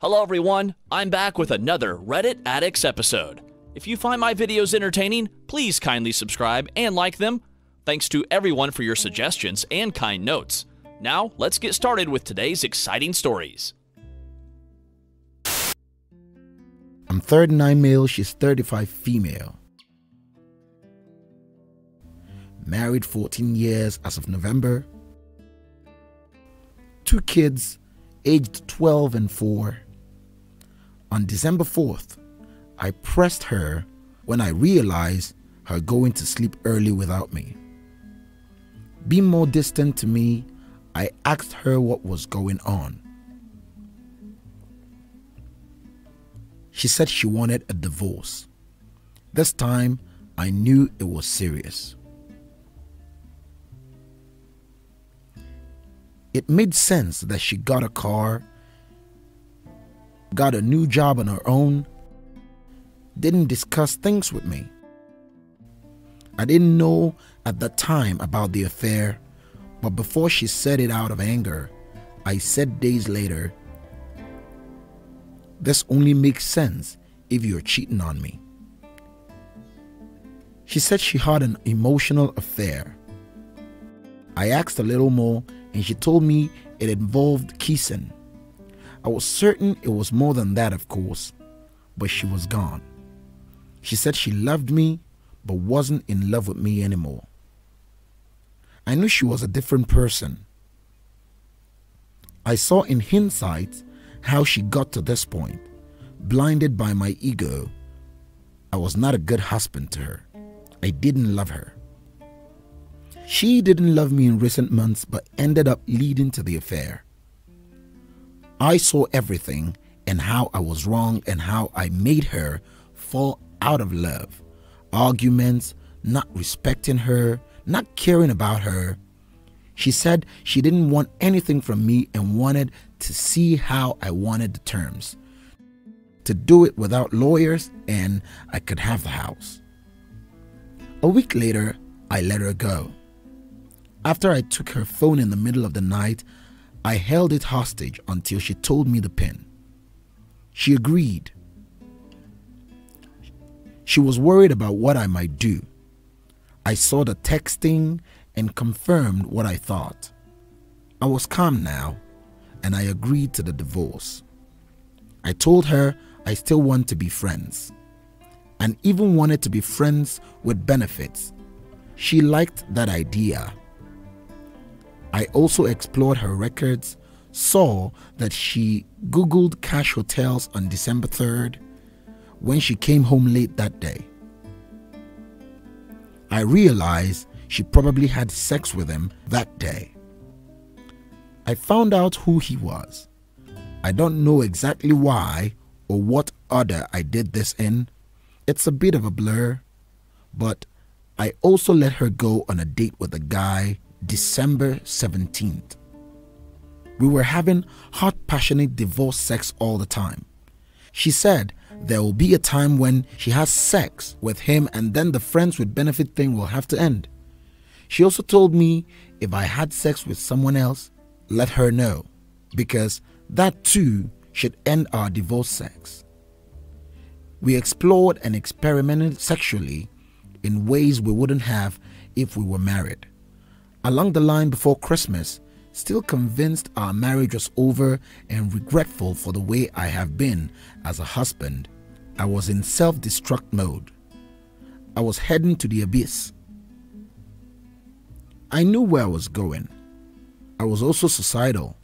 Hello everyone, I'm back with another Reddit Addicts episode. If you find my videos entertaining, please kindly subscribe and like them. Thanks to everyone for your suggestions and kind notes. Now, let's get started with today's exciting stories. I'm 39 male, she's 35 female. Married 14 years as of November. 2 kids, aged 12 and 4. On December 4th, I pressed her when I realized her going to sleep early without me. Being more distant to me, I asked her what was going on. She said she wanted a divorce. This time, I knew it was serious. It made sense that she got a car, got a new job on her own, didn't discuss things with me. I didn't know at the time about the affair, but before she said it out of anger, I said days later, "This only makes sense if you're cheating on me." She said she had an emotional affair. I asked a little more and she told me it involved kissing. I was certain it was more than that, of course, but she was gone. She said she loved me but wasn't in love with me anymore. I knew she was a different person. I saw in hindsight how she got to this point. Blinded by my ego, I was not a good husband to her. I didn't love her. She didn't love me in recent months but ended up leading to the affair. I saw everything and how I was wrong and how I made her fall out of love. Arguments, not respecting her, not caring about her. She said she didn't want anything from me and wanted to see how I wanted the terms. To do it without lawyers and I could have the house. A week later, I let her go. After I took her phone in the middle of the night, I held it hostage until she told me the PIN. She agreed. She was worried about what I might do. I saw the texting and confirmed what I thought. I was calm now, and I agreed to the divorce. I told her I still want to be friends, and even wanted to be friends with benefits. She liked that idea. I also explored her records, saw that she Googled cash hotels on December 3rd when she came home late that day. I realized she probably had sex with him that day. I found out who he was. I don't know exactly why or what order I did this in. It's a bit of a blur, but I also let her go on a date with a guy December 17th. We were having hot, passionate divorce sex all the time. She said there will be a time when she has sex with him and then the friends with benefit thing will have to end. She also told me if I had sex with someone else, let her know, because that too should end our divorce sex. We explored and experimented sexually in ways we wouldn't have if we were married. Along the line before Christmas, still convinced our marriage was over and regretful for the way I have been as a husband, I was in self-destruct mode. I was heading to the abyss. I knew where I was going. I was also suicidal.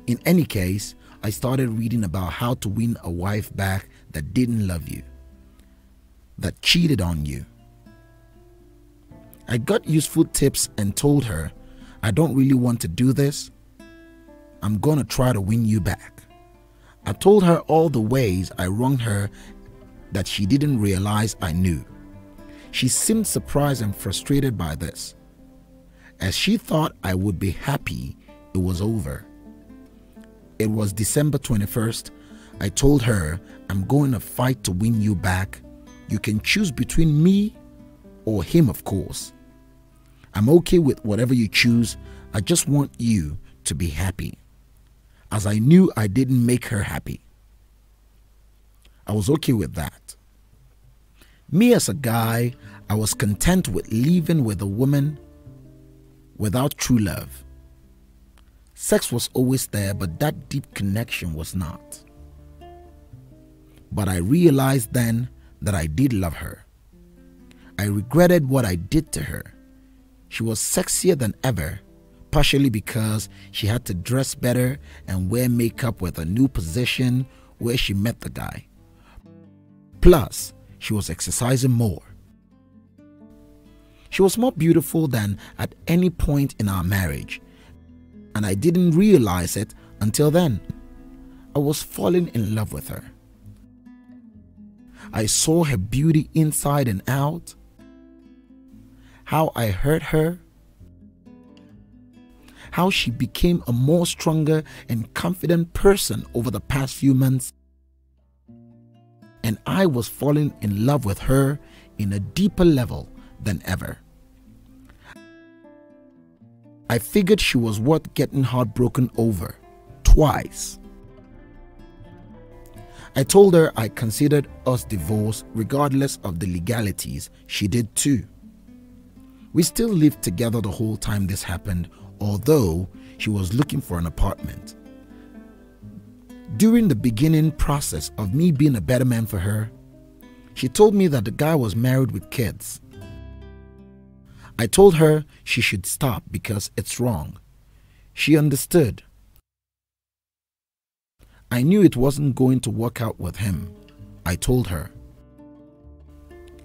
In any case, I started reading about how to win a wife back that didn't love you, that cheated on you. I got useful tips and told her, I don't really want to do this. I'm gonna try to win you back. I told her all the ways I wronged her that she didn't realize I knew. She seemed surprised and frustrated by this. As she thought I would be happy, it was over. It was December 21st. I told her, I'm going to fight to win you back. You can choose between me or him, of course. I'm okay with whatever you choose. I just want you to be happy. as I knew I didn't make her happy. I was okay with that. Me as a guy, I was content with living with a woman without true love. Sex was always there, but that deep connection was not. But I realized then that I did love her. I regretted what I did to her. She was sexier than ever, partially because she had to dress better and wear makeup with a new position where she met the guy. Plus, she was exercising more. She was more beautiful than at any point in our marriage, and I didn't realize it until then. I was falling in love with her. I saw her beauty inside and out, how I hurt her, how she became a more stronger and confident person over the past few months, and I was falling in love with her in a deeper level than ever. I figured she was worth getting heartbroken over twice. I told her I considered us divorced regardless of the legalities. She did too. We still lived together the whole time this happened, although she was looking for an apartment. During the beginning process of me being a better man for her, she told me that the guy was married with kids. I told her she should stop because it's wrong. She understood. I knew it wasn't going to work out with him. I told her.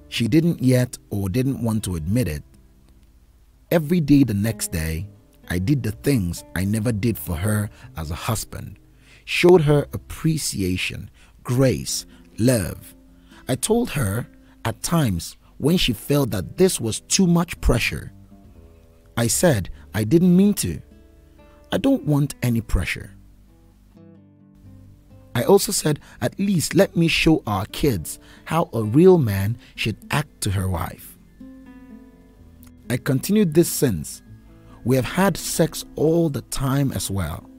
She didn't yet or didn't want to admit it. Every day the next day, I did the things I never did for her as a husband. Showed her appreciation, grace, love. I told her at times when she felt that this was too much pressure. I said I didn't mean to. I don't want any pressure. I also said, at least let me show our kids how a real man should act to her wife. I continued this since. We have had sex all the time as well.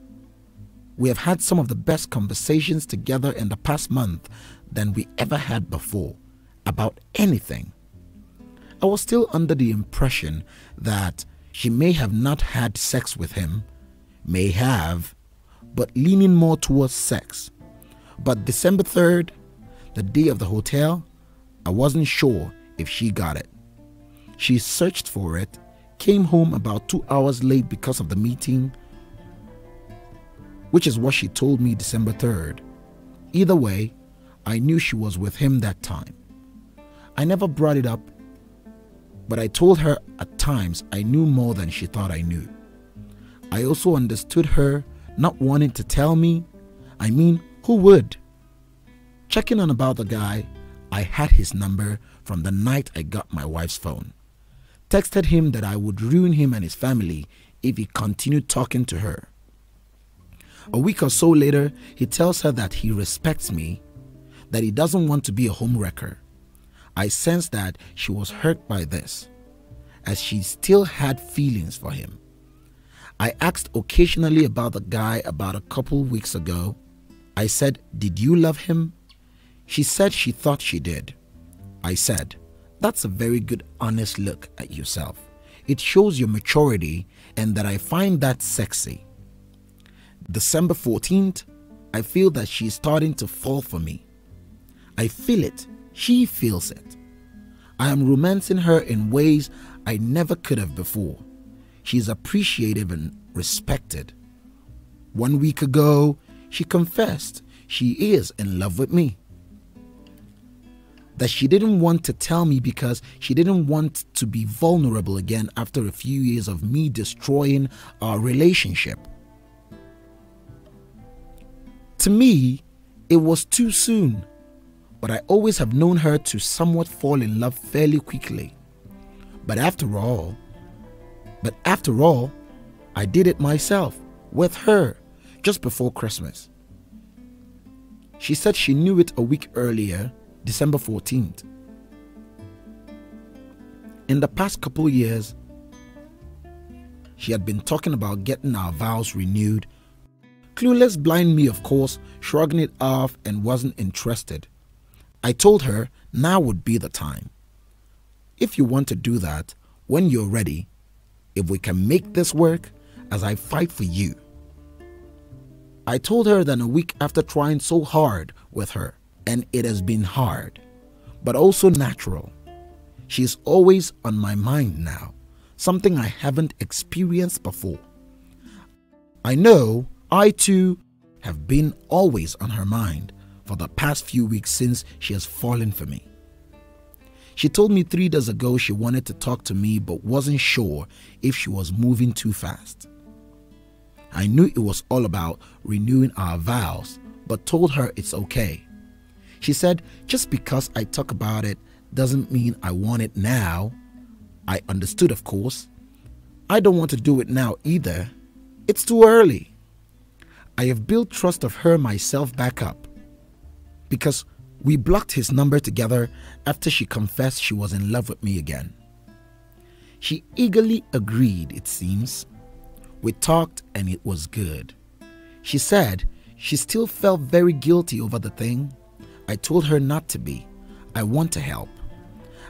We have had some of the best conversations together in the past month than we ever had before about anything. I was still under the impression that she may have not had sex with him, may have, but leaning more towards sex. But December 3rd, the day of the hotel, I wasn't sure if she got it. She searched for it, came home about 2 hours late because of the meeting, which is what she told me December 3rd. Either way, I knew she was with him that time. I never brought it up, but I told her at times I knew more than she thought I knew. I also understood her not wanting to tell me. I mean, who would? Checking on about the guy, I had his number from the night I got my wife's phone. Texted him that I would ruin him and his family if he continued talking to her. A week or so later, he tells her that he respects me, that he doesn't want to be a homewrecker. I sensed that she was hurt by this, as she still had feelings for him. I asked occasionally about the guy about a couple weeks ago. I said, "Did you love him?" She said she thought she did. I said, "That's a very good honest look at yourself. It shows your maturity and that I find that sexy." December 14th, I feel that she's starting to fall for me. I feel it. She feels it. I am romancing her in ways I never could have before. She's appreciative and respected. 1 week ago, she confessed she is in love with me. That she didn't want to tell me because she didn't want to be vulnerable again after a few years of me destroying our relationship. To me, it was too soon, but I always have known her to somewhat fall in love fairly quickly. But after all, I did it myself with her just before Christmas. She said she knew it a week earlier, December 14th. In the past couple years, she had been talking about getting our vows renewed, Clueless blind me, of course, shrugging it off and wasn't interested. I told her now would be the time. If you want to do that, when you're ready, if we can make this work, as I fight for you. I told her that a week after trying so hard with her, and it has been hard, but also natural. She is always on my mind now, something I haven't experienced before. I know I too have been always on her mind for the past few weeks since she has fallen for me. She told me 3 days ago she wanted to talk to me but wasn't sure if she was moving too fast. I knew it was all about renewing our vows, but told her it's okay. She said, just because I talk about it doesn't mean I want it now. I understood, of course. I don't want to do it now either. It's too early. I have built trust of her myself back up because we blocked his number together after she confessed she was in love with me again. She eagerly agreed, it seems. We talked and it was good. She said she still felt very guilty over the thing. I told her not to be. I want to help.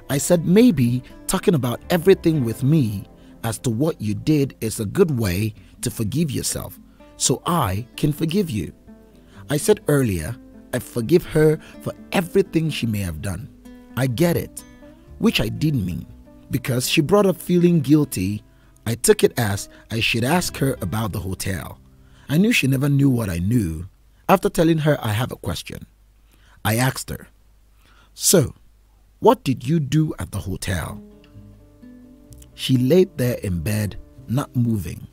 I said maybe talking about everything with me as to what you did is a good way to forgive yourself, so I can forgive you. I said earlier, I forgive her for everything she may have done. I get it, which I didn't mean. Because she brought up feeling guilty, I took it as I should ask her about the hotel. I knew she never knew what I knew. After telling her I have a question, I asked her, so, what did you do at the hotel? She laid there in bed, not moving.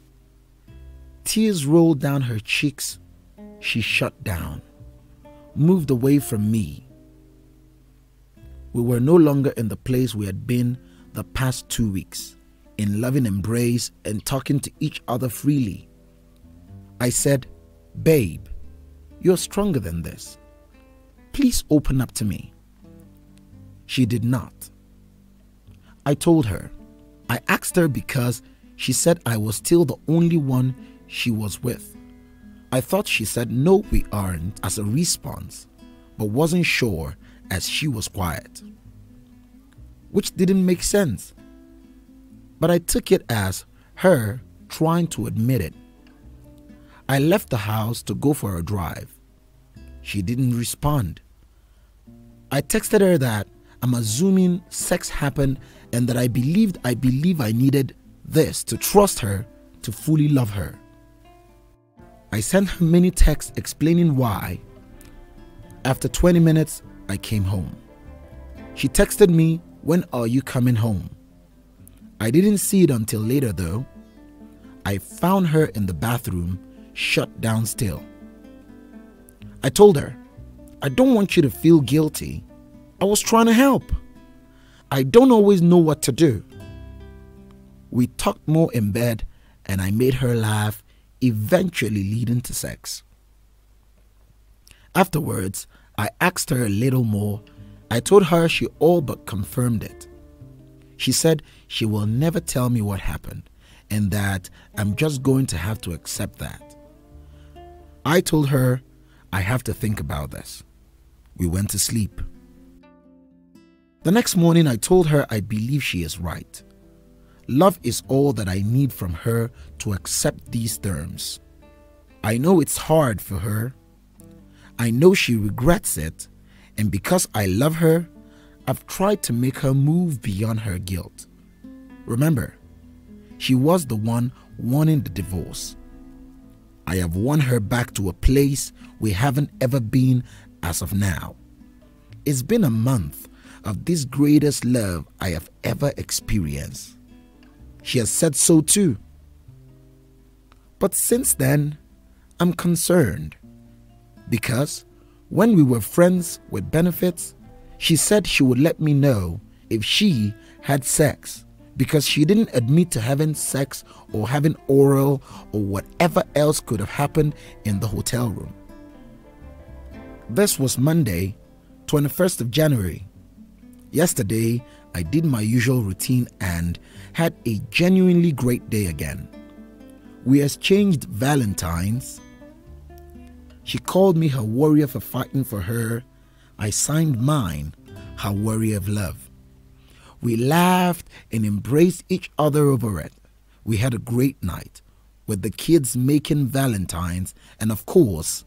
Tears rolled down her cheeks. She shut down, moved away from me. We were no longer in the place we had been the past 2 weeks, in loving embrace and talking to each other freely. I said, babe, you're stronger than this. Please open up to me. She did not. I told her. I asked her because she said I was still the only one she was with. I thought she said no we aren't as a response, but wasn't sure as she was quiet. Which didn't make sense. But I took it as her trying to admit it. I left the house to go for a drive. She didn't respond. I texted her that I'm assuming sex happened and that I believe I needed this to trust her, to fully love her. I sent her many texts explaining why. After 20 minutes, I came home. She texted me, when are you coming home? I didn't see it until later though. I found her in the bathroom, shut down still. I told her, I don't want you to feel guilty. I was trying to help. I don't always know what to do. We talked more in bed and I made her laugh, eventually leading to sex. Afterwards, I asked her a little more. I told her she all but confirmed it. She said she will never tell me what happened and that I'm just going to have to accept that. I told her I have to think about this. We went to sleep. The next morning I told her I believe she is right. Love is all that I need from her to accept these terms. I know it's hard for her. I know she regrets it, and because I love her, I've tried to make her move beyond her guilt. Remember, she was the one wanting the divorce. I have won her back to a place we haven't ever been as of now. It's been a month of this greatest love I have ever experienced. She has said so too. But since then, I'm concerned because when we were friends with benefits, she said she would let me know if she had sex because she didn't admit to having sex or having oral or whatever else could have happened in the hotel room. This was Monday, 21st of January. Yesterday, I did my usual routine and had a genuinely great day again. We exchanged Valentines. She called me her warrior for fighting for her. I signed mine, her warrior of love. We laughed and embraced each other over it. We had a great night, with the kids making valentines and, of course,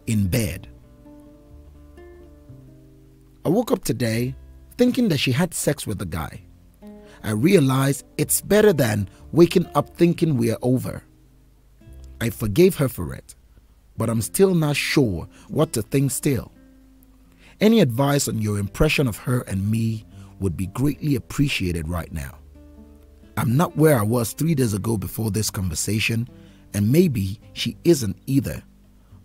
in bed. I woke up today thinking that she had sex with the guy. I realized it's better than waking up thinking we are over. I forgave her for it, but I'm still not sure what to think still. Any advice on your impression of her and me would be greatly appreciated right now. I'm not where I was 3 days ago before this conversation, and maybe she isn't either,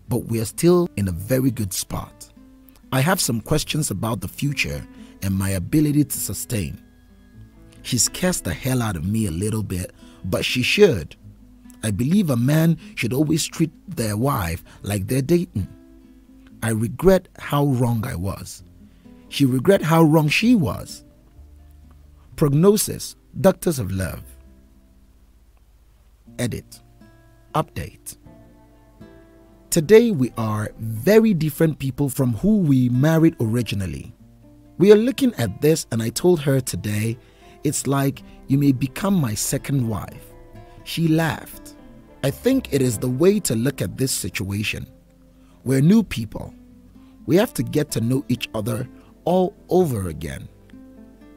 but we're still in a very good spot. I have some questions about the future and my ability to sustain. She's cursed the hell out of me a little bit, but she should. I believe a man should always treat their wife like they're dating. I regret how wrong I was. She regrets how wrong she was. Prognosis, Doctors of Love. Edit. Update. Today we are very different people from who we married originally. We are looking at this and I told her today, it's like you may become my second wife. She laughed. I think it is the way to look at this situation. We're new people. We have to get to know each other all over again.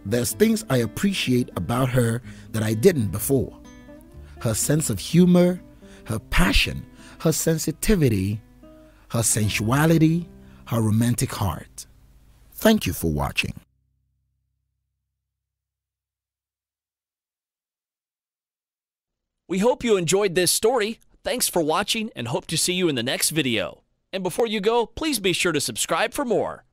There's things I appreciate about her that I didn't before. Her sense of humor, her passion, her sensitivity, her sensuality, her romantic heart. Thank you for watching. We hope you enjoyed this story. Thanks for watching and hope to see you in the next video. And before you go, please be sure to subscribe for more.